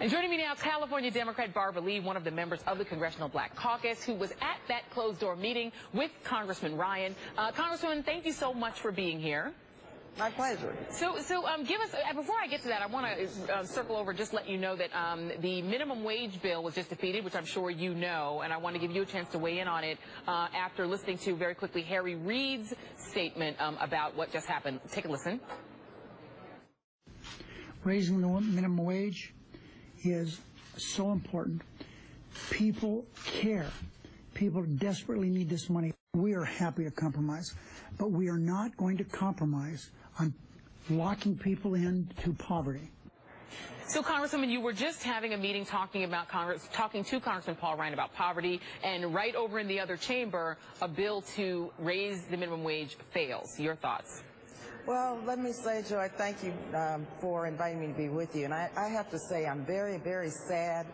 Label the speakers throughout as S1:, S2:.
S1: And joining me now, California Democrat Barbara Lee, one of the members of the Congressional Black Caucus, who was at that closed-door meeting with Congressman Ryan. Congresswoman, thank you so much for being here.
S2: My pleasure.
S1: So give us, before I get to that, I want to circle over, just let you know that the minimum wage bill was just defeated, which I'm sure you know, and I want to give you a chance to weigh in on it after listening to, very quickly, Reid's statement about what just happened. Take a listen.
S3: Raising the minimum wage is so important. People care. People desperately need this money. We are happy to compromise, but we are not going to compromise on locking people into poverty.
S1: So, Congresswoman, you were just having a meeting talking to Congressman Paul Ryan about poverty, and right over in the other chamber, a bill to raise the minimum wage fails. Your thoughts?
S2: Well, let me say, Joy, thank you for inviting me to be with you. And I have to say I'm very, very sad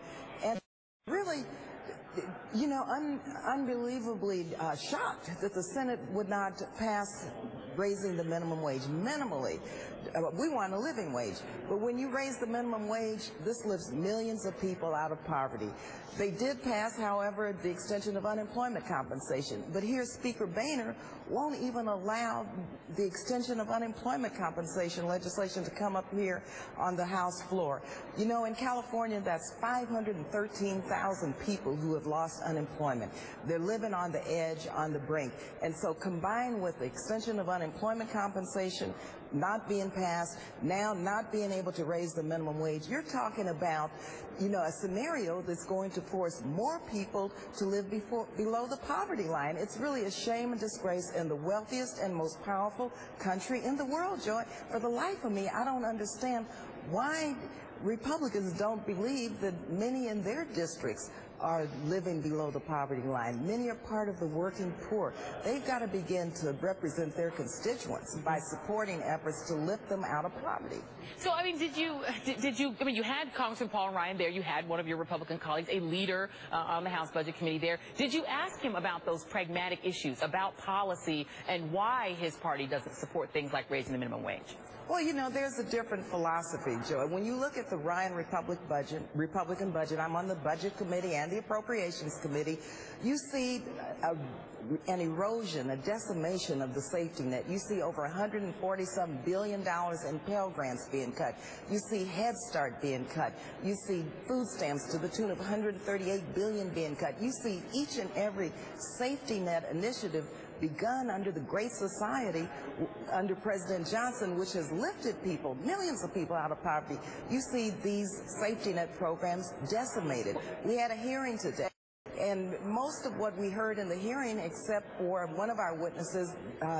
S2: and really, you know, unbelievably shocked that the Senate would not pass raising the minimum wage minimally. We want a living wage. But when you raise the minimum wage, this lifts millions of people out of poverty. They did pass, however, the extension of unemployment compensation. But here, Speaker Boehner won't even allow the extension of unemployment compensation legislation to come up here on the House floor. You know, in California, that's 513,000 people who have lost unemployment. They're living on the edge, on the brink. And so combined with the extension of unemployment compensation not being passed, now not being able to raise the minimum wage, you're talking about, you know, a scenario that's going to force more people to live below the poverty line. It's really a shame and disgrace in the wealthiest and most powerful country in the world, Joy. For the life of me, I don't understand why Republicans don't believe that many in their districts are living below the poverty line. Many are part of the working poor. They've got to begin to represent their constituents by supporting efforts to lift them out of poverty.
S1: So, I mean, you had Congressman Paul Ryan there. You had one of your Republican colleagues, a leader on the House Budget Committee there. Did you ask him about those pragmatic issues, about policy, and why his party doesn't support things like raising the minimum wage?
S2: Well, you know, there's a different philosophy, Joy. When you look at the Ryan Republican budget, I'm on the Budget Committee and the Appropriations Committee, you see an erosion, a decimation of the safety net. You see over $147 billion in Pell Grants being cut. You see Head Start being cut. You see food stamps to the tune of $138 billion being cut. You see each and every safety net initiative begun under the Great Society under President Johnson, which has lifted people, millions of people out of poverty. You see these safety net programs decimated. We had a hearing today, and most of what we heard in the hearing, except for one of our witnesses,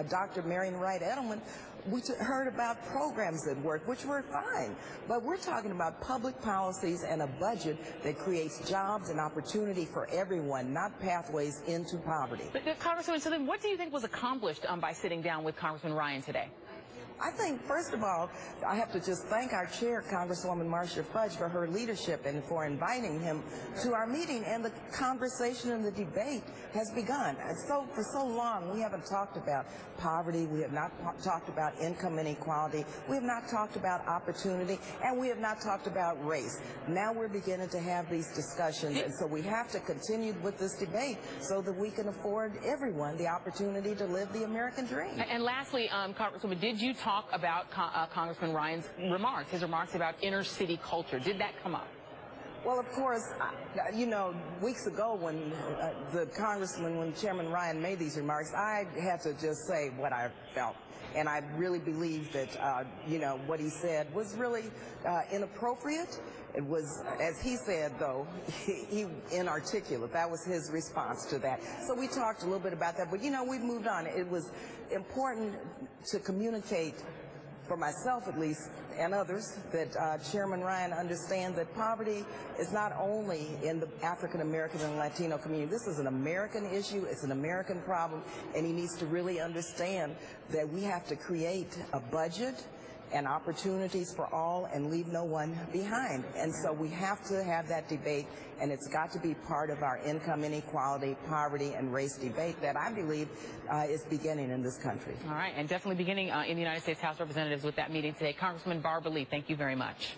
S2: Dr. Marian Wright Edelman, we heard about programs that work, which were fine. But we're talking about public policies and a budget that creates jobs and opportunity for everyone, not pathways into poverty.
S1: But, Congresswoman, so then what do you think was accomplished by sitting down with Congressman Ryan today?
S2: I think, first of all, I have to just thank our chair, Congresswoman Marcia Fudge, for her leadership and for inviting him to our meeting. And the conversation and the debate has begun. And so for so long, we haven't talked about poverty. We have not talked about income inequality. We have not talked about opportunity. And we have not talked about race. Now we're beginning to have these discussions. And so we have to continue with this debate so that we can afford everyone the opportunity to live the American dream.
S1: And lastly, Congresswoman, did you talk about Congressman Ryan's remarks, his remarks about inner city culture? Did that come up?
S2: Well, of course, you know, weeks ago when when Chairman Ryan made these remarks, I had to just say what I felt. And I really believe that, you know, what he said was really inappropriate. It was, as he said, though, he inarticulate. That was his response to that. So we talked a little bit about that. But, you know, we've moved on. It was important to communicate, for myself at least, and others, that Chairman Ryan understand that poverty is not only in the African American and Latino community. This is an American issue. It's an American problem, and he needs to really understand that we have to create a budget and opportunities for all and leave no one behind. And so we have to have that debate, and it's got to be part of our income inequality, poverty, and race debate that I believe is beginning in this country.
S1: All right, and definitely beginning in the United States House of Representatives with that meeting today. Congresswoman Barbara Lee, thank you very much.